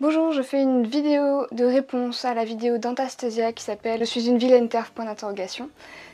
Bonjour, je fais une vidéo de réponse à la vidéo d'Antastasia qui s'appelle « Je suis une vilaine TERF ».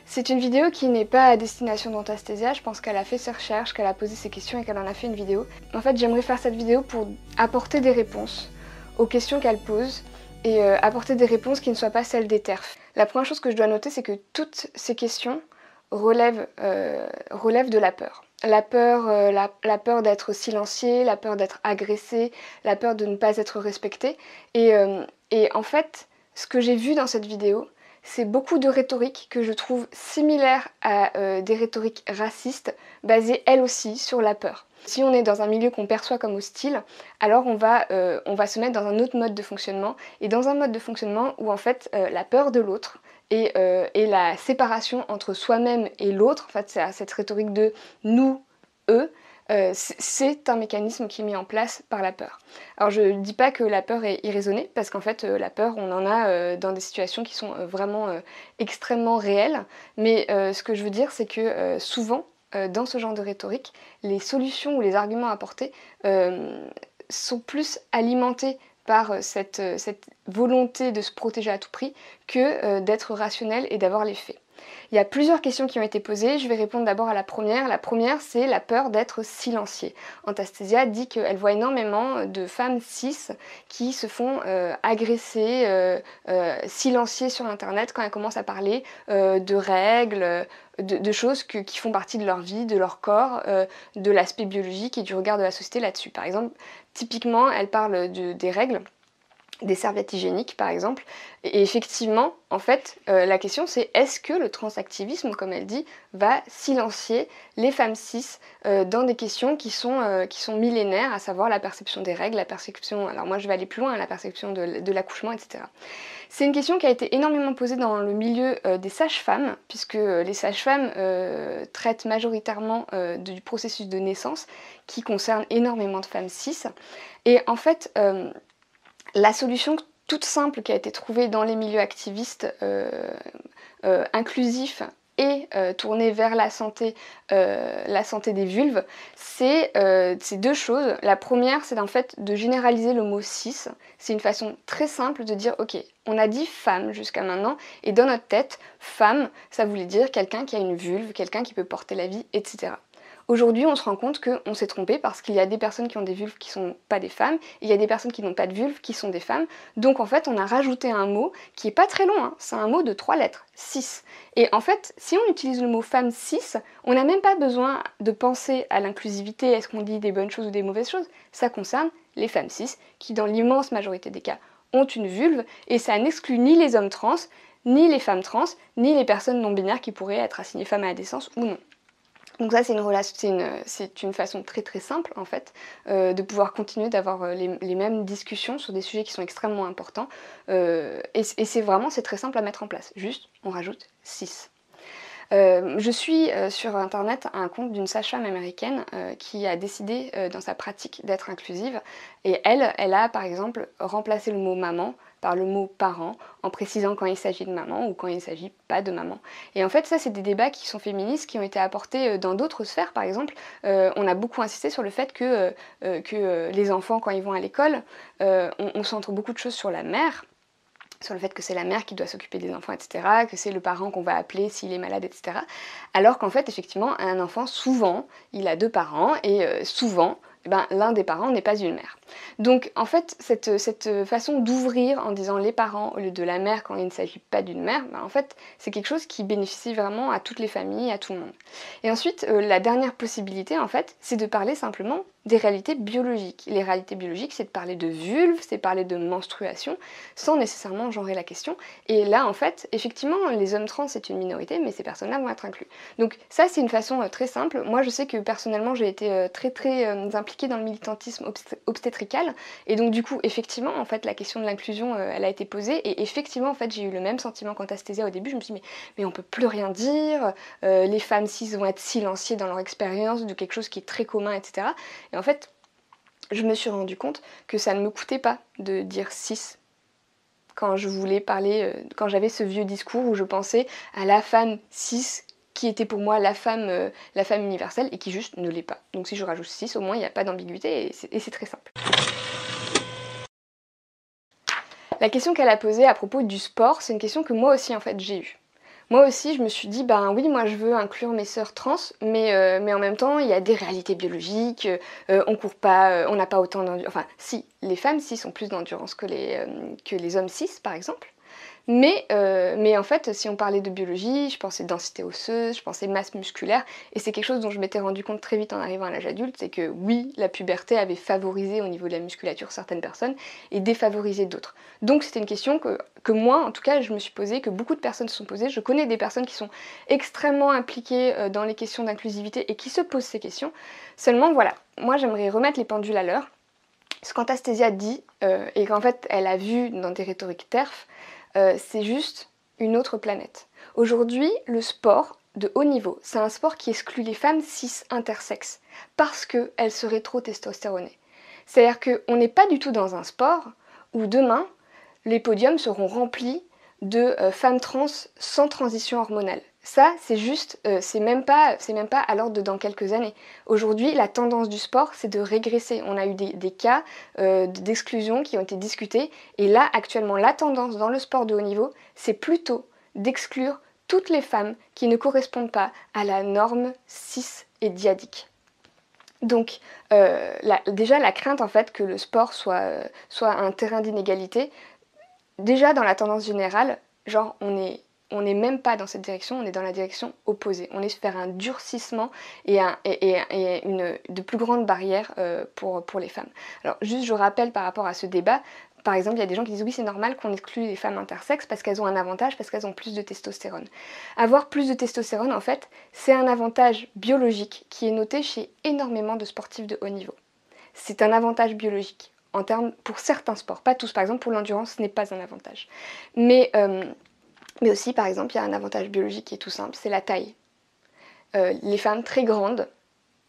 C'est une vidéo qui n'est pas à destination d'Antastasia, je pense qu'elle a fait ses recherches, qu'elle a posé ses questions et qu'elle en a fait une vidéo. En fait, j'aimerais faire cette vidéo pour apporter des réponses aux questions qu'elle pose et apporter des réponses qui ne soient pas celles des TERF. La première chose que je dois noter, c'est que toutes ces questions relèvent de la peur. La peur d'être silencié, la peur d'être agressé, la peur de ne pas être respecté. Et en fait, ce que j'ai vu dans cette vidéo, c'est beaucoup de rhétorique que je trouve similaire à des rhétoriques racistes, basées elles aussi sur la peur. Si on est dans un milieu qu'on perçoit comme hostile, alors on va se mettre dans un autre mode de fonctionnement, et dans un mode de fonctionnement où en fait la peur de l'autre et la séparation entre soi-même et l'autre, en fait c'est cette rhétorique de nous, eux, c'est un mécanisme qui est mis en place par la peur. Alors je ne dis pas que la peur est irraisonnée, parce qu'en fait la peur on en a dans des situations qui sont vraiment extrêmement réelles, mais ce que je veux dire c'est que souvent dans ce genre de rhétorique, les solutions ou les arguments apportés sont plus alimentés par cette volonté de se protéger à tout prix que d'être rationnel et d'avoir les faits. Il y a plusieurs questions qui ont été posées, je vais répondre d'abord à la première. La première, c'est la peur d'être silenciée. Antastasia dit qu'elle voit énormément de femmes cis qui se font agresser, silencier sur internet quand elles commencent à parler de règles, de choses qui font partie de leur vie, de leur corps, de l'aspect biologique et du regard de la société là-dessus. Par exemple, typiquement, elle parle des règles, des serviettes hygiéniques par exemple, et effectivement, en fait, la question c'est est-ce que le transactivisme, comme elle dit, va silencier les femmes cis dans des questions qui sont millénaires, à savoir la perception des règles, la perception, alors moi je vais aller plus loin, la perception de l'accouchement, etc. C'est une question qui a été énormément posée dans le milieu des sages-femmes, puisque les sages-femmes traitent majoritairement du processus de naissance, qui concerne énormément de femmes cis, et en fait, la solution toute simple qui a été trouvée dans les milieux activistes inclusifs et tournés vers la santé des vulves, c'est deux choses. La première, c'est en fait de généraliser le mot cis. C'est une façon très simple de dire, ok, on a dit femme jusqu'à maintenant, et dans notre tête, femme, ça voulait dire quelqu'un qui a une vulve, quelqu'un qui peut porter la vie, etc. Aujourd'hui, on se rend compte qu'on s'est trompé parce qu'il y a des personnes qui ont des vulves qui sont pas des femmes, et il y a des personnes qui n'ont pas de vulve qui sont des femmes. Donc en fait, on a rajouté un mot qui est pas très long, hein. C'est un mot de 3 lettres, cis. Et en fait, si on utilise le mot femme cis, on n'a même pas besoin de penser à l'inclusivité, est-ce qu'on dit des bonnes choses ou des mauvaises choses. Ça concerne les femmes cis qui, dans l'immense majorité des cas, ont une vulve, et ça n'exclut ni les hommes trans, ni les femmes trans, ni les personnes non binaires qui pourraient être assignées femmes à la naissance ou non. Donc ça c'est une façon très très simple en fait de pouvoir continuer d'avoir les mêmes discussions sur des sujets qui sont extrêmement importants et c'est très simple à mettre en place, juste on rajoute 6. Je suis sur internet un compte d'une sage-femme américaine qui a décidé dans sa pratique d'être inclusive, et elle a par exemple remplacé le mot maman par le mot parent, en précisant quand il s'agit de maman ou quand il ne s'agit pas de maman. Et en fait ça c'est des débats qui sont féministes, qui ont été apportés dans d'autres sphères. Par exemple, on a beaucoup insisté sur le fait que les enfants quand ils vont à l'école, on centre beaucoup de choses sur la mère, sur le fait que c'est la mère qui doit s'occuper des enfants, etc., que c'est le parent qu'on va appeler s'il est malade, etc. Alors qu'en fait, effectivement, un enfant, souvent, il a 2 parents, et souvent, l'un des parents n'est pas une mère. Donc, en fait, cette façon d'ouvrir en disant les parents au lieu de la mère quand il ne s'agit pas d'une mère, en fait, c'est quelque chose qui bénéficie vraiment à toutes les familles, à tout le monde. Et ensuite, la dernière possibilité, en fait, c'est de parler simplement des réalités biologiques. Les réalités biologiques, c'est de parler de vulve, c'est parler de menstruation, sans nécessairement genrer la question. Et là, en fait, effectivement, les hommes trans, c'est une minorité, mais ces personnes-là vont être inclus. Donc ça, c'est une façon très simple. Moi, je sais que personnellement, j'ai été très impliquée dans le militantisme obstétrical, et donc du coup, effectivement, en fait, la question de l'inclusion, elle a été posée, et effectivement, en fait, j'ai eu le même sentiment qu'Antastasia au début. Je me suis dit, mais on peut plus rien dire, les femmes cis vont être silenciées dans leur expérience de quelque chose qui est très commun, etc. Et en fait, je me suis rendu compte que ça ne me coûtait pas de dire cis quand je voulais parler, quand j'avais ce vieux discours où je pensais à la femme cis qui était pour moi la femme universelle et qui juste ne l'est pas. Donc si je rajoute cis, au moins il n'y a pas d'ambiguïté, et c'est très simple. La question qu'elle a posée à propos du sport, c'est une question que moi aussi en fait j'ai eue. Moi aussi, je me suis dit, ben oui, moi je veux inclure mes sœurs trans, mais en même temps, il y a des réalités biologiques, on court pas, on n'a pas autant d'endurance. Enfin, si, les femmes cis ont plus d'endurance que les hommes cis, par exemple. Mais en fait, si on parlait de biologie, je pensais densité osseuse, je pensais masse musculaire, et c'est quelque chose dont je m'étais rendu compte très vite en arrivant à l'âge adulte, c'est que oui, la puberté avait favorisé au niveau de la musculature certaines personnes et défavorisé d'autres. Donc c'était une question que moi, en tout cas, je me suis posée, que beaucoup de personnes se sont posées. Je connais des personnes qui sont extrêmement impliquées dans les questions d'inclusivité et qui se posent ces questions. Seulement, voilà, moi j'aimerais remettre les pendules à l'heure. Ce qu'Anastasiya dit, et qu'en fait elle a vu dans des rhétoriques TERF, c'est juste une autre planète. Aujourd'hui, le sport de haut niveau, c'est un sport qui exclut les femmes cis intersexes parce qu'elles seraient trop testostéronées. C'est-à-dire qu'on n'est pas du tout dans un sport où demain, les podiums seront remplis de femmes trans sans transition hormonale. Ça, c'est juste, c'est même pas à l'ordre de dans quelques années. Aujourd'hui, la tendance du sport, c'est de régresser. On a eu des cas d'exclusion qui ont été discutés. Et là, actuellement, la tendance dans le sport de haut niveau, c'est plutôt d'exclure toutes les femmes qui ne correspondent pas à la norme cis et diadique. Donc, déjà, la crainte en fait que le sport soit un terrain d'inégalité, déjà dans la tendance générale, genre on n'est même pas dans cette direction, on est dans la direction opposée. On est vers un durcissement et de plus grandes barrières pour les femmes. Alors juste je rappelle par rapport à ce débat, par exemple il y a des gens qui disent oui c'est normal qu'on exclue les femmes intersexes parce qu'elles ont un avantage, parce qu'elles ont plus de testostérone. Avoir plus de testostérone en fait c'est un avantage biologique qui est noté chez énormément de sportifs de haut niveau. C'est un avantage biologique en termes pour certains sports, pas tous. Par exemple pour l'endurance ce n'est pas un avantage. Mais aussi, par exemple, il y a un avantage biologique qui est tout simple, c'est la taille. Les femmes très grandes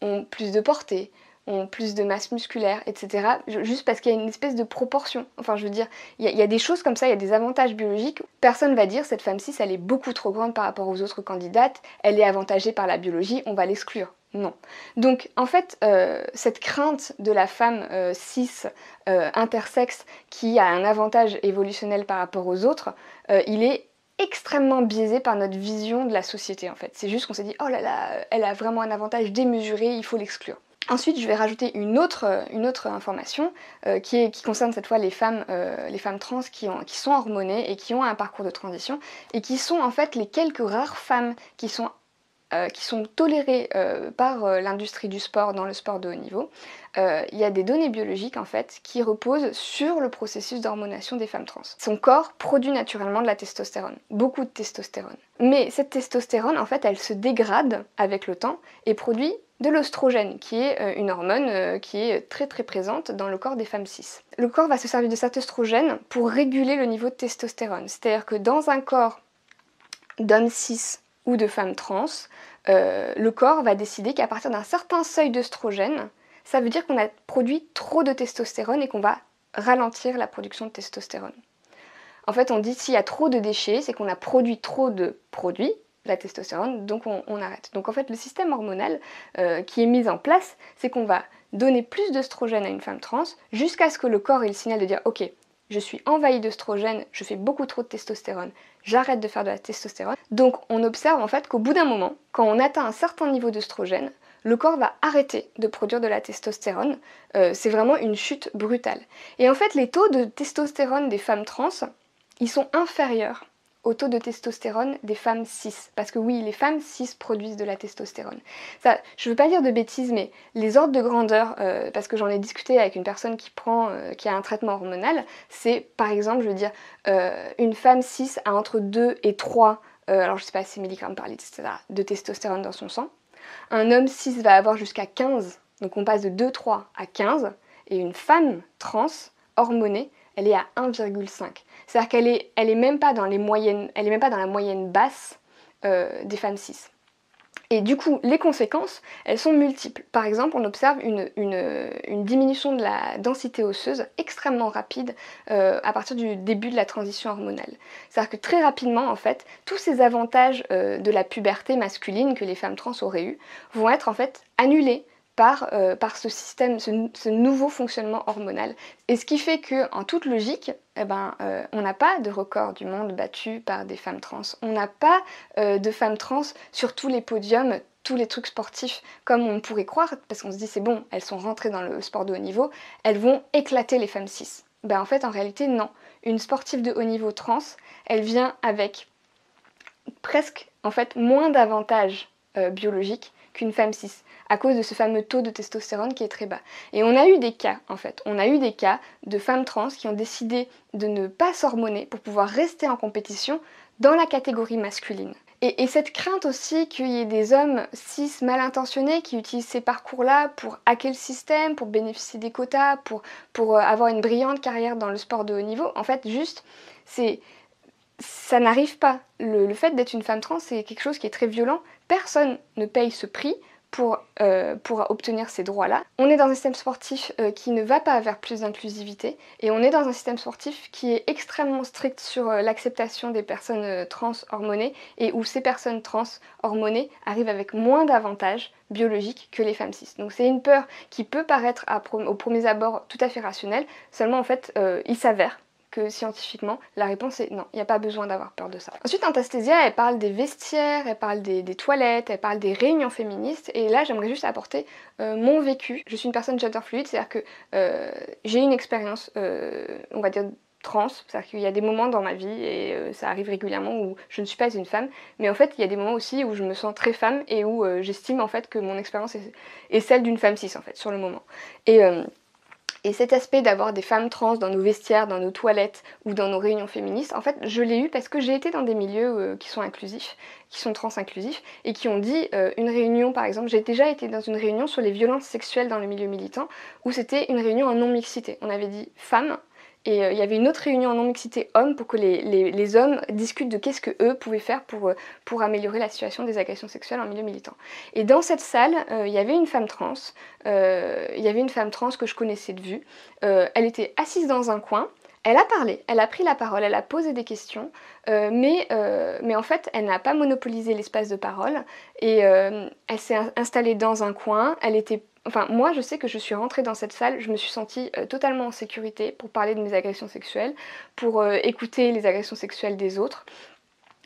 ont plus de portée, ont plus de masse musculaire, etc. Juste parce qu'il y a une espèce de proportion. Enfin, je veux dire, il y a des choses comme ça, il y a des avantages biologiques. Personne va dire, cette femme-ci, elle est beaucoup trop grande par rapport aux autres candidates, elle est avantagée par la biologie, on va l'exclure. Non. Donc, en fait, cette crainte de la femme cis, intersexe, qui a un avantage évolutionnel par rapport aux autres, il est extrêmement biaisé par notre vision de la société en fait. C'est juste qu'on s'est dit oh là là, elle a vraiment un avantage démesuré, il faut l'exclure. Ensuite, je vais rajouter une autre information qui concerne cette fois les femmes trans qui sont hormonées et qui ont un parcours de transition et qui sont en fait les quelques rares femmes qui sont tolérées par l'industrie du sport dans le sport de haut niveau. Il y a des données biologiques en fait qui reposent sur le processus d'hormonation des femmes trans. Son corps produit naturellement de la testostérone, beaucoup de testostérone. Mais cette testostérone en fait elle se dégrade avec le temps et produit de l'œstrogène qui est une hormone qui est très très présente dans le corps des femmes cis. Le corps va se servir de cet œstrogène pour réguler le niveau de testostérone. C'est-à-dire que dans un corps d'hommes cis ou de femmes trans, le corps va décider qu'à partir d'un certain seuil d'œstrogène, ça veut dire qu'on a produit trop de testostérone et qu'on va ralentir la production de testostérone. En fait, on dit s'il y a trop de déchets, c'est qu'on a produit trop de produits, la testostérone, donc on arrête. Donc en fait, le système hormonal qui est mis en place, c'est qu'on va donner plus d'œstrogène à une femme trans jusqu'à ce que le corps ait le signal de dire « Ok, je suis envahie d'œstrogène, je fais beaucoup trop de testostérone, j'arrête de faire de la testostérone. » Donc on observe en fait qu'au bout d'un moment, quand on atteint un certain niveau d'œstrogène, le corps va arrêter de produire de la testostérone. C'est vraiment une chute brutale. Et en fait, les taux de testostérone des femmes trans, ils sont inférieurs au taux de testostérone des femmes cis. Parce que oui, les femmes cis produisent de la testostérone. Ça, je veux pas dire de bêtises, mais les ordres de grandeur, parce que j'en ai discuté avec une personne qui a un traitement hormonal, c'est par exemple, je veux dire, une femme cis a entre 2 et 3, alors je sais pas, c'est milligrammes par litre, etc., de testostérone dans son sang. Un homme cis va avoir jusqu'à 15, donc on passe de 2,3 à 15, et une femme trans hormonée, elle est à 1,5. C'est-à-dire qu'elle est même pas dans les moyennes, elle est même pas dans la moyenne basse des femmes cis. Et du coup, les conséquences, elles sont multiples. Par exemple, on observe une diminution de la densité osseuse extrêmement rapide à partir du début de la transition hormonale. C'est-à-dire que très rapidement, en fait, tous ces avantages de la puberté masculine que les femmes trans auraient eu vont être en fait annulés par ce système, ce nouveau fonctionnement hormonal. Et ce qui fait qu'en toute logique, on n'a pas de record du monde battu par des femmes trans. On n'a pas de femmes trans sur tous les podiums, tous les trucs sportifs, comme on pourrait croire, parce qu'on se dit c'est bon, elles sont rentrées dans le sport de haut niveau, elles vont éclater les femmes cis. En fait, en réalité, non. Une sportive de haut niveau trans, elle vient avec presque, en fait, moins d'avantages biologiques qu'une femme cis, à cause de ce fameux taux de testostérone qui est très bas. Et on a eu des cas, en fait, on a eu des cas de femmes trans qui ont décidé de ne pas s'hormoner pour pouvoir rester en compétition dans la catégorie masculine. Et cette crainte aussi qu'il y ait des hommes cis mal intentionnés qui utilisent ces parcours-là pour hacker le système, pour bénéficier des quotas, pour avoir une brillante carrière dans le sport de haut niveau, en fait, juste, ça n'arrive pas. Le fait d'être une femme trans, c'est quelque chose qui est très violent. Personne ne paye ce prix pour obtenir ces droits-là. On est dans un système sportif qui ne va pas vers plus d'inclusivité et on est dans un système sportif qui est extrêmement strict sur l'acceptation des personnes trans hormonées et où ces personnes trans hormonées arrivent avec moins d'avantages biologiques que les femmes cis. Donc c'est une peur qui peut paraître au premier abord tout à fait rationnelle, seulement en fait il s'avère que scientifiquement, la réponse est non, il n'y a pas besoin d'avoir peur de ça. Ensuite, Anastasia, elle parle des vestiaires, elle parle des toilettes, elle parle des réunions féministes, et là, j'aimerais juste apporter mon vécu. Je suis une personne gender fluide, c'est-à-dire que j'ai une expérience, on va dire, trans, c'est-à-dire qu'il y a des moments dans ma vie, et ça arrive régulièrement, où je ne suis pas une femme, mais en fait, il y a des moments aussi où je me sens très femme, et où j'estime en fait que mon expérience est celle d'une femme cis, en fait, sur le moment. Et cet aspect d'avoir des femmes trans dans nos vestiaires, dans nos toilettes ou dans nos réunions féministes, en fait, je l'ai eu parce que j'ai été dans des milieux qui sont inclusifs, qui sont trans-inclusifs, et qui ont dit une réunion, par exemple, j'ai déjà été dans une réunion sur les violences sexuelles dans le milieu militant, où c'était une réunion en non-mixité. On avait dit femmes, et il y avait une autre réunion en non-mixité hommes pour que les hommes discutent de qu'est-ce qu'eux pouvaient faire pour améliorer la situation des agressions sexuelles en milieu militant. Et dans cette salle, il y avait une femme trans, que je connaissais de vue. Elle était assise dans un coin, elle a parlé, elle a pris la parole, elle a posé des questions, mais en fait, elle n'a pas monopolisé l'espace de parole, et elle s'est installée dans un coin, Enfin, moi, je sais que je suis rentrée dans cette salle, je me suis sentie totalement en sécurité pour parler de mes agressions sexuelles, pour écouter les agressions sexuelles des autres.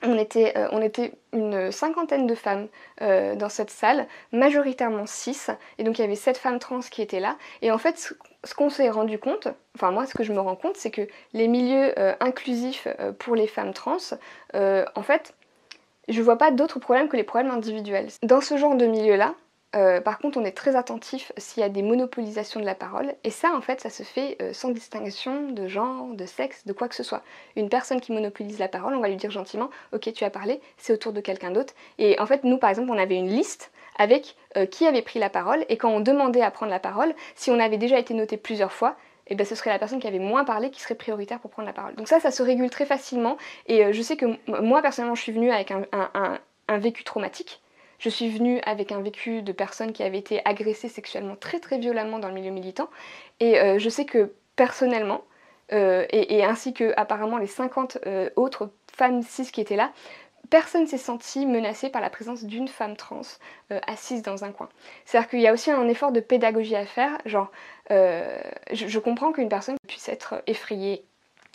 On était une cinquantaine de femmes dans cette salle, majoritairement cis, et donc il y avait 7 femmes trans qui étaient là. Et en fait, ce qu'on s'est rendu compte, enfin moi ce que je me rends compte, c'est que les milieux inclusifs pour les femmes trans, en fait, je vois pas d'autres problèmes que les problèmes individuels. Dans ce genre de milieu-là, par contre, on est très attentif s'il y a des monopolisations de la parole, et ça, en fait, ça se fait sans distinction de genre, de sexe, de quoi que ce soit. Une personne qui monopolise la parole, on va lui dire gentiment « Ok, tu as parlé, c'est au tour de quelqu'un d'autre ». Et en fait, nous, par exemple, on avait une liste avec qui avait pris la parole, et quand on demandait à prendre la parole, si on avait déjà été noté plusieurs fois, et ce serait la personne qui avait moins parlé qui serait prioritaire pour prendre la parole. Donc ça se régule très facilement, et je sais que moi, personnellement, je suis venue avec un vécu traumatique. Je suis venue avec un vécu de personnes qui avaient été agressées sexuellement très très violemment dans le milieu militant, et je sais que personnellement, et ainsi que apparemment les 50 autres femmes cis qui étaient là, personne s'est senti menacé par la présence d'une femme trans assise dans un coin. C'est-à-dire qu'il y a aussi un effort de pédagogie à faire, genre je comprends qu'une personne puisse être effrayée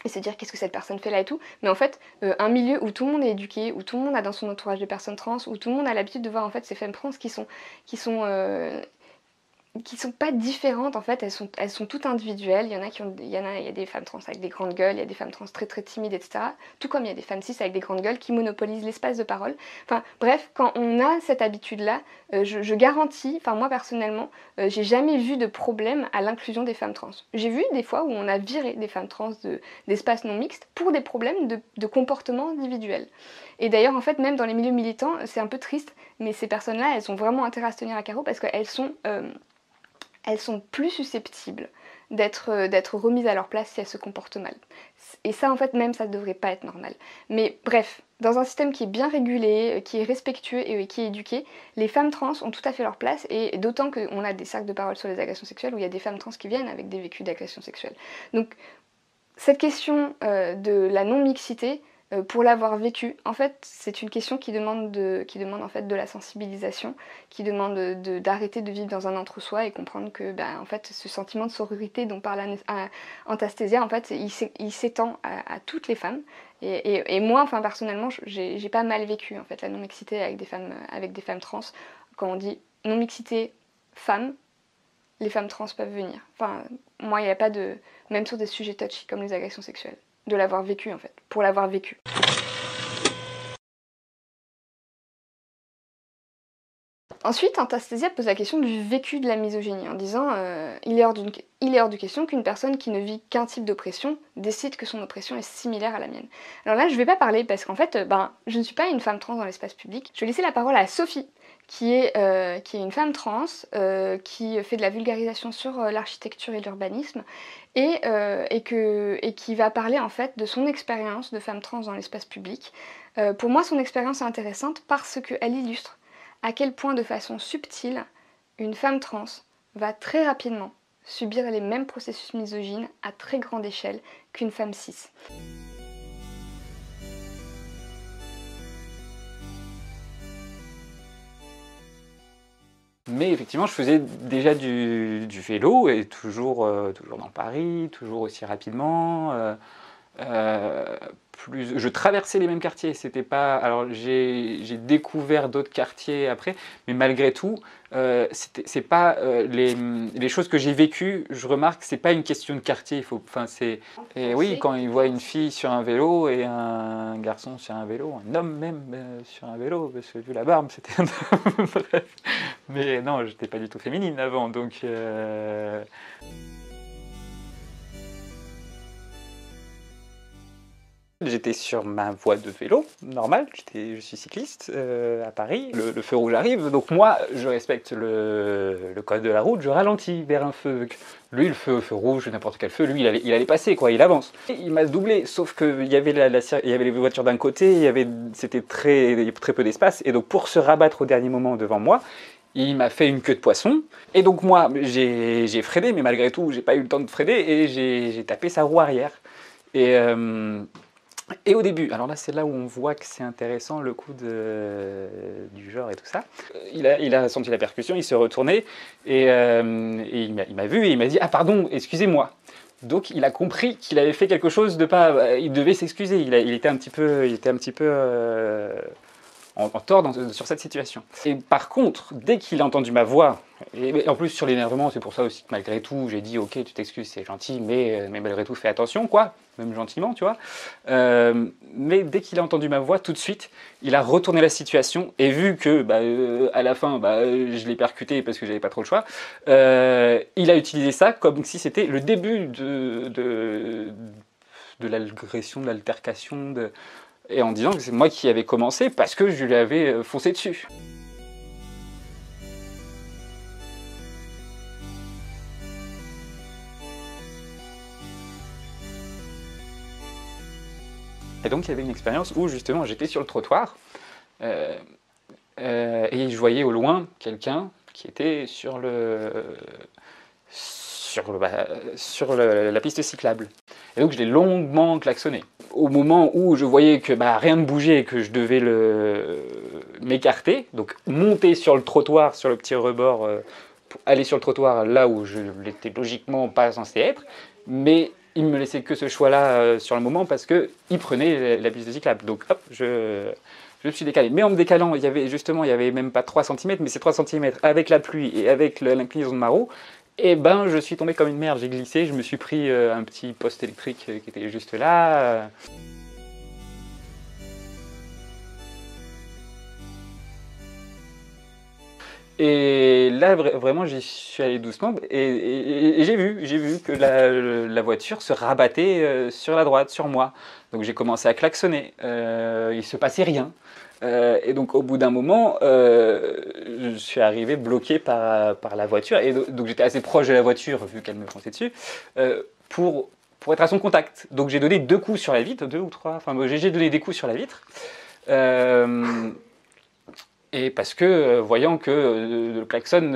et se dire qu'est-ce que cette personne fait là et tout, mais en fait, un milieu où tout le monde est éduqué, où tout le monde a dans son entourage des personnes trans, où tout le monde a l'habitude de voir en fait ces femmes trans qui sont pas différentes en fait, elles sont toutes individuelles. Il y a des femmes trans avec des grandes gueules, il y a des femmes trans très très timides, etc. Tout comme il y a des femmes cis avec des grandes gueules qui monopolisent l'espace de parole. Enfin bref, quand on a cette habitude-là, je garantis, enfin moi personnellement, j'ai jamais vu de problème à l'inclusion des femmes trans. J'ai vu des fois où on a viré des femmes trans d'espaces non mixtes pour des problèmes de comportement individuel. Et d'ailleurs en fait même dans les milieux militants, c'est un peu triste, mais ces personnes-là, elles ont vraiment intérêt à se tenir à carreau parce qu'elles sont plus susceptibles d'être remises à leur place si elles se comportent mal. Et ça, en fait, même, ça ne devrait pas être normal. Mais bref, dans un système qui est bien régulé, qui est respectueux et qui est éduqué, les femmes trans ont tout à fait leur place, et d'autant qu'on a des cercles de parole sur les agressions sexuelles où il y a des femmes trans qui viennent avec des vécus d'agressions sexuelles. Donc, cette question de la non-mixité, pour l'avoir vécu. En fait, c'est une question qui demande en fait de la sensibilisation, qui demande d'arrêter de vivre dans un entre-soi et comprendre que en fait, ce sentiment de sororité dont parle Anastasia, en fait, il s'étend à toutes les femmes. Et moi, enfin personnellement, j'ai pas mal vécu en fait la non-mixité avec des femmes trans. Quand on dit non-mixité femmes, les femmes trans peuvent venir. Enfin, moi, il n'y a pas de... Même sur des sujets touchy comme les agressions sexuelles. De l'avoir vécu, en fait. Pour l'avoir vécu. Ensuite, Anastasia pose la question du vécu de la misogynie en disant il est hors de question qu'une personne qui ne vit qu'un type d'oppression décide que son oppression est similaire à la mienne. Alors là, je vais pas parler parce qu'en fait, je ne suis pas une femme trans dans l'espace public. Je vais laisser la parole à Sophie, qui est une femme trans, qui fait de la vulgarisation sur l'architecture et l'urbanisme, et qui va parler en fait de son expérience de femme trans dans l'espace public. Pour moi, son expérience est intéressante parce qu'elle illustre à quel point de façon subtile, une femme trans va très rapidement subir les mêmes processus misogynes à très grande échelle qu'une femme cis. Mais effectivement, je faisais déjà du vélo, et toujours dans Paris, toujours aussi rapidement. Je traversais les mêmes quartiers, c'était pas... Alors j'ai découvert d'autres quartiers après, mais malgré tout, c'est pas les choses que j'ai vécues, je remarque, c'est pas une question de quartier, enfin c'est... Et oui, quand ils voient une fille sur un vélo et un garçon sur un vélo, un homme même sur un vélo, parce que vu la barbe, c'était un homme, bref. Mais non, j'étais pas du tout féminine avant, donc... J'étais sur ma voie de vélo, normal, je suis cycliste à Paris, le feu rouge arrive, donc moi je respecte le code de la route, je ralentis vers un feu. Lui, le feu rouge, n'importe quel feu, lui il allait passer, quoi, il avance. Et il m'a doublé, sauf qu'il y avait il y avait les voitures d'un côté, c'était très peu d'espace, et donc pour se rabattre au dernier moment devant moi, il m'a fait une queue de poisson, et donc moi j'ai freiné, mais malgré tout j'ai pas eu le temps de freiner, et j'ai tapé sa roue arrière. Et au début, alors là c'est là où on voit que c'est intéressant le coup du genre et tout ça, il a senti la percussion, il s'est retourné et il m'a vu et il m'a dit « Ah pardon, excusez-moi ». Donc il a compris qu'il avait fait quelque chose de pas... Il devait s'excuser, il était un petit peu en tort sur cette situation. Et par contre, dès qu'il a entendu ma voix, et en plus sur l'énervement, c'est pour ça aussi que malgré tout, j'ai dit ok, tu t'excuses, c'est gentil, mais malgré tout, fais attention, quoi, même gentiment, tu vois. Mais dès qu'il a entendu ma voix, tout de suite, il a retourné la situation, et vu que à la fin, je l'ai percuté parce que j'avais pas trop le choix, il a utilisé ça comme si c'était le début de l'agression, de l'altercation, et en disant que c'est moi qui avais commencé parce que je lui avais foncé dessus. Et donc il y avait une expérience où justement j'étais sur le trottoir et je voyais au loin quelqu'un qui était sur la piste cyclable. Et donc je l'ai longuement klaxonné. Au moment où je voyais que rien ne bougeait et que je devais m'écarter, donc monter sur le trottoir, sur le petit rebord, pour aller sur le trottoir là où je n'étais logiquement pas censé être, mais il me laissait que ce choix-là sur le moment parce qu'il prenait la piste cyclable. Donc hop, je me suis décalé. Mais en me décalant, il y avait même pas 3 cm, mais ces 3 cm avec la pluie et avec l'inclinaison de ma roue, et je suis tombé comme une merde, j'ai glissé, je me suis pris un petit poste électrique qui était juste là. Et là, vraiment, j'y suis allé doucement et j'ai vu que la voiture se rabattait sur la droite, sur moi. Donc j'ai commencé à klaxonner, il se passait rien. Et donc au bout d'un moment, je suis arrivé bloqué par la voiture, et donc j'étais assez proche de la voiture, vu qu'elle me fonçait dessus, pour être à son contact. Donc j'ai donné 2 coups sur la vitre, 2 ou 3, enfin j'ai donné des coups sur la vitre. Et parce que, voyant que le klaxon,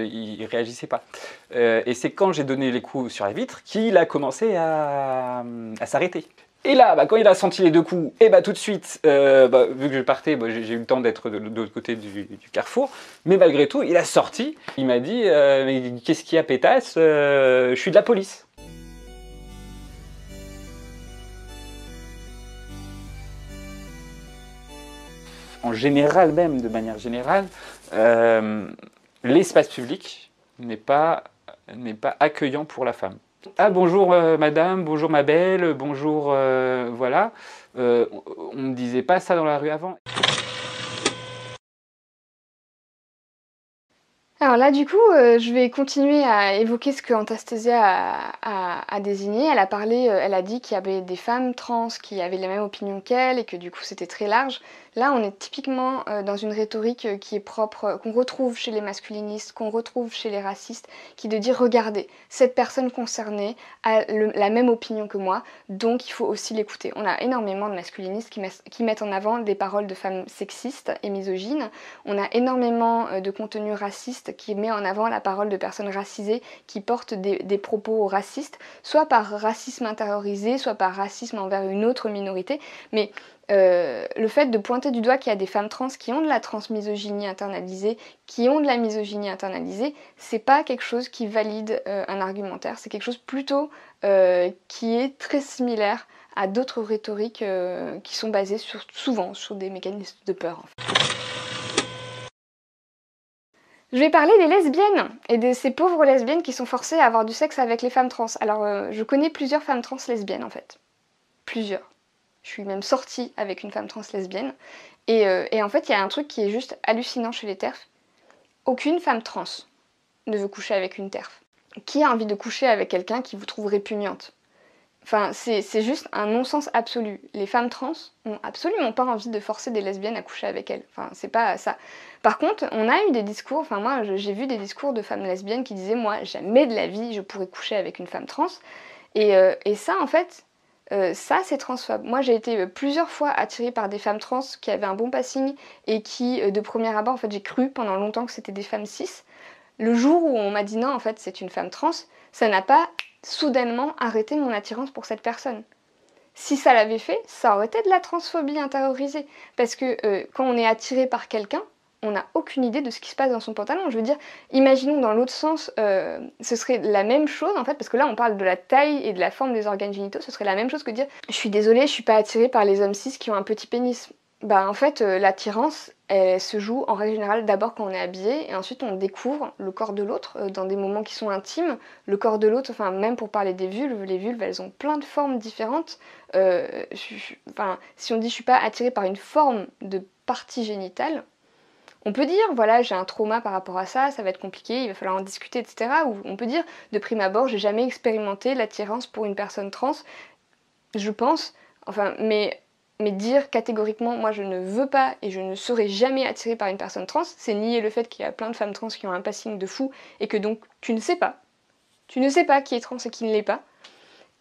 il réagissait pas. Et c'est quand j'ai donné les coups sur la vitre qu'il a commencé à s'arrêter. Et là, quand il a senti les deux coups, et tout de suite, vu que je partais, j'ai eu le temps d'être de l'autre côté du carrefour, mais malgré tout, il a sorti, il m'a dit mais qu'est-ce qu'il y a, pétasse, je suis de la police. En général même, de manière générale, l'espace public n'est pas accueillant pour la femme. Ah bonjour madame, bonjour ma belle, bonjour voilà. On ne me disait pas ça dans la rue avant. Alors là, du coup, je vais continuer à évoquer ce que Anastasia a désigné. Elle a parlé, elle a dit qu'il y avait des femmes trans qui avaient la même opinion qu'elle et que du coup c'était très large. Là, on est typiquement dans une rhétorique qui est propre, qu'on retrouve chez les masculinistes, qu'on retrouve chez les racistes, qui est de dire regardez, cette personne concernée a la même opinion que moi, donc il faut aussi l'écouter. On a énormément de masculinistes qui mettent en avant des paroles de femmes sexistes et misogynes. On a énormément de contenu raciste qui met en avant la parole de personnes racisées qui portent des propos racistes, soit par racisme intériorisé, soit par racisme envers une autre minorité, mais le fait de pointer du doigt qu'il y a des femmes trans qui ont de la transmisogynie internalisée, qui ont de la misogynie internalisée, c'est pas quelque chose qui valide un argumentaire, c'est quelque chose plutôt qui est très similaire à d'autres rhétoriques qui sont basées souvent sur des mécanismes de peur. En fait. Je vais parler des lesbiennes et de ces pauvres lesbiennes qui sont forcées à avoir du sexe avec les femmes trans. Alors je connais plusieurs femmes trans lesbiennes en fait. Plusieurs. Je suis même sortie avec une femme trans lesbienne. Et en fait, il y a un truc qui est juste hallucinant chez les TERF. Aucune femme trans ne veut coucher avec une TERF. Qui a envie de coucher avec quelqu'un qui vous trouve répugnante ? Enfin, c'est juste un non-sens absolu. Les femmes trans n'ont absolument pas envie de forcer des lesbiennes à coucher avec elles. Enfin, c'est pas ça. Par contre, on a eu des discours, enfin moi j'ai vu des discours de femmes lesbiennes qui disaient moi jamais de la vie je pourrais coucher avec une femme trans. Et ça en fait, ça c'est transphobe. Moi j'ai été plusieurs fois attirée par des femmes trans qui avaient un bon passing et qui de premier abord en fait j'ai cru pendant longtemps que c'était des femmes cis. Le jour où on m'a dit non en fait c'est une femme trans, ça n'a pas soudainement arrêté mon attirance pour cette personne. Si ça l'avait fait, ça aurait été de la transphobie intériorisée. Parce que quand on est attiré par quelqu'un, on n'a aucune idée de ce qui se passe dans son pantalon. Je veux dire, imaginons dans l'autre sens, ce serait la même chose en fait, parce que là on parle de la taille et de la forme des organes génitaux, ce serait la même chose que de dire je suis désolée, je suis pas attirée par les hommes cis qui ont un petit pénis. Bah en fait, l'attirance, elle se joue en règle générale d'abord quand on est habillé, et ensuite on découvre le corps de l'autre dans des moments qui sont intimes. Le corps de l'autre, enfin même pour parler des vulves, les vulves elles ont plein de formes différentes. Si on dit je suis pas attirée par une forme de partie génitale, on peut dire voilà j'ai un trauma par rapport à ça, ça va être compliqué, il va falloir en discuter, etc. Ou on peut dire de prime abord j'ai jamais expérimenté l'attirance pour une personne trans, je pense, mais dire catégoriquement moi je ne veux pas et je ne serai jamais attirée par une personne trans, c'est nier le fait qu'il y a plein de femmes trans qui ont un passing de fou et que donc tu ne sais pas. Tu ne sais pas qui est trans et qui ne l'est pas.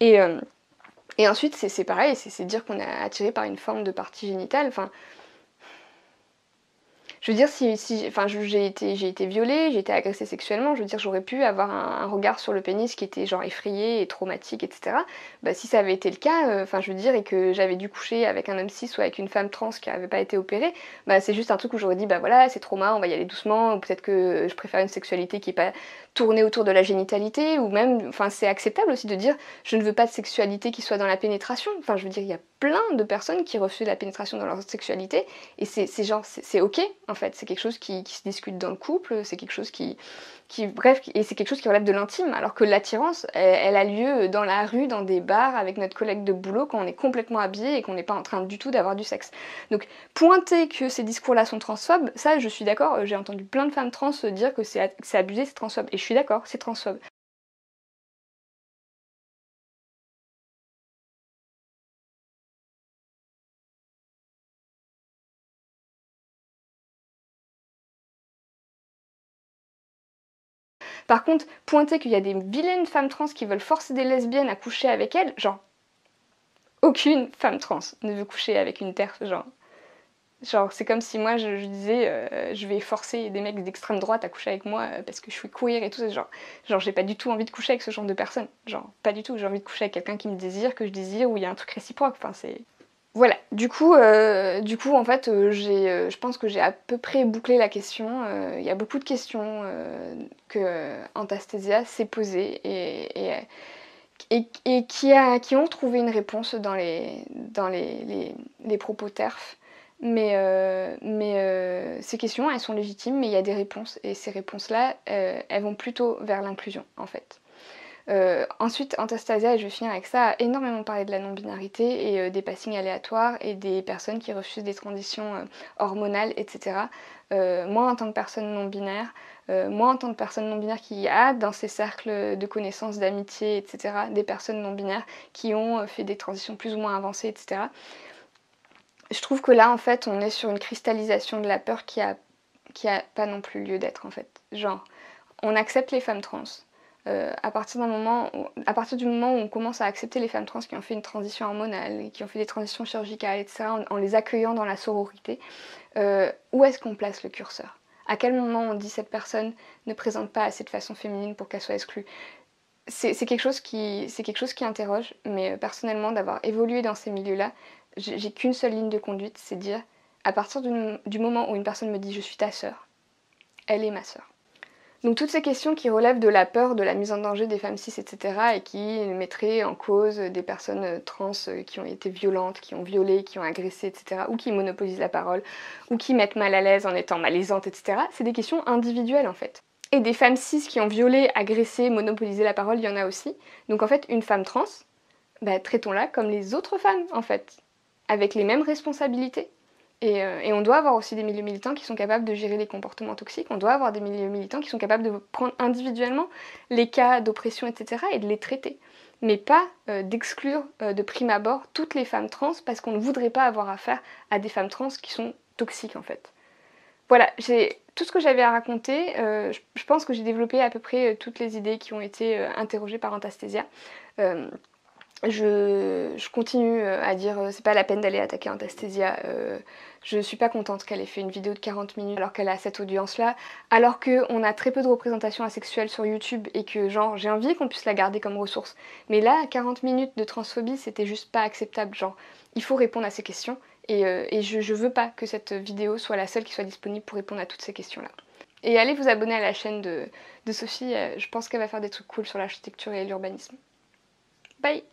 Et ensuite c'est pareil, c'est dire qu'on est attiré par une forme de partie génitale. Enfin, je veux dire, j'ai été violée, j'ai été agressée sexuellement, je veux dire, j'aurais pu avoir un regard sur le pénis qui était genre effrayé et traumatique, etc. Bah, si ça avait été le cas, je veux dire, et que j'avais dû coucher avec un homme cis ou avec une femme trans qui n'avait pas été opérée, bah, c'est juste un truc où j'aurais dit, bah voilà, c'est trauma, on va y aller doucement, ou peut-être que je préfère une sexualité qui n'est pas tournée autour de la génitalité, ou même, enfin, c'est acceptable aussi de dire, je ne veux pas de sexualité qui soit dans la pénétration. Enfin, je veux dire, il y a plein de personnes qui refusent la pénétration dans leur sexualité, et c'est ok. En fait, c'est quelque chose qui se discute dans le couple, c'est quelque chose bref, et c'est quelque chose qui relève de l'intime, alors que l'attirance, elle a lieu dans la rue, dans des bars, avec notre collègue de boulot, quand on est complètement habillé et qu'on n'est pas en train du tout d'avoir du sexe. Donc, pointer que ces discours-là sont transphobes, ça, je suis d'accord, j'ai entendu plein de femmes trans dire que c'est abusé, c'est transphobe, et je suis d'accord, c'est transphobe. Par contre, pointer qu'il y a des vilaines femmes trans qui veulent forcer des lesbiennes à coucher avec elles, genre, aucune femme trans ne veut coucher avec une TERF, genre. Genre, c'est comme si moi je disais je vais forcer des mecs d'extrême droite à coucher avec moi parce que je suis queer et tout ça. Genre j'ai pas du tout envie de coucher avec ce genre de personne. Genre, pas du tout. J'ai envie de coucher avec quelqu'un qui me désire, que je désire, où il y a un truc réciproque. Enfin, c'est. Voilà. Du coup en fait, je pense que j'ai à peu près bouclé la question. Il y a beaucoup de questions que Antastasia s'est posées et qui ont trouvé une réponse dans les propos TERF. Mais ces questions, elles sont légitimes, mais il y a des réponses. Et ces réponses-là, elles vont plutôt vers l'inclusion, en fait. Ensuite, Antastasia, et je vais finir avec ça, a énormément parlé de la non-binarité et des passings aléatoires et des personnes qui refusent des transitions hormonales, etc. Moi, en tant que personne non-binaire, moi, en tant que personne non-binaire qui a dans ses cercles de connaissances, d'amitié, etc., des personnes non-binaires qui ont fait des transitions plus ou moins avancées, etc., je trouve que là, en fait, on est sur une cristallisation de la peur qui a pas non plus lieu d'être, en fait. Genre, on accepte les femmes trans. À partir du moment où on commence à accepter les femmes trans qui ont fait une transition hormonale, qui ont fait des transitions chirurgicales, etc., en les accueillant dans la sororité, où est-ce qu'on place le curseur? À quel moment on dit cette personne ne présente pas assez de façon féminine pour qu'elle soit exclue? C'est quelque chose qui interroge, mais personnellement, d'avoir évolué dans ces milieux-là, j'ai qu'une seule ligne de conduite, c'est dire, à partir du moment où une personne me dit « je suis ta sœur », elle est ma sœur. Donc toutes ces questions qui relèvent de la peur, de la mise en danger des femmes cis, etc., et qui mettraient en cause des personnes trans qui ont été violentes, qui ont violé, qui ont agressé, etc., ou qui monopolisent la parole, ou qui mettent mal à l'aise en étant malaisantes, etc., c'est des questions individuelles en fait. Et des femmes cis qui ont violé, agressé, monopolisé la parole, il y en a aussi. Donc en fait, une femme trans, bah, traitons-la comme les autres femmes en fait, avec les mêmes responsabilités. Et on doit avoir aussi des milieux militants qui sont capables de gérer les comportements toxiques, on doit avoir des milieux militants qui sont capables de prendre individuellement les cas d'oppression, etc., et de les traiter. Mais pas d'exclure de prime abord toutes les femmes trans parce qu'on ne voudrait pas avoir affaire à des femmes trans qui sont toxiques en fait. Voilà, j'ai tout ce que j'avais à raconter. Je pense que j'ai développé à peu près toutes les idées qui ont été interrogées par Antastasia. Je continue à dire c'est pas la peine d'aller attaquer Antastasia. Je suis pas contente qu'elle ait fait une vidéo de 40 minutes alors qu'elle a cette audience-là, alors qu'on a très peu de représentation asexuelle sur YouTube et que genre j'ai envie qu'on puisse la garder comme ressource. Mais là, 40 minutes de transphobie, c'était juste pas acceptable. Genre, il faut répondre à ces questions et je veux pas que cette vidéo soit la seule qui soit disponible pour répondre à toutes ces questions-là. Et allez vous abonner à la chaîne de Sophie, je pense qu'elle va faire des trucs cool sur l'architecture et l'urbanisme. Bye!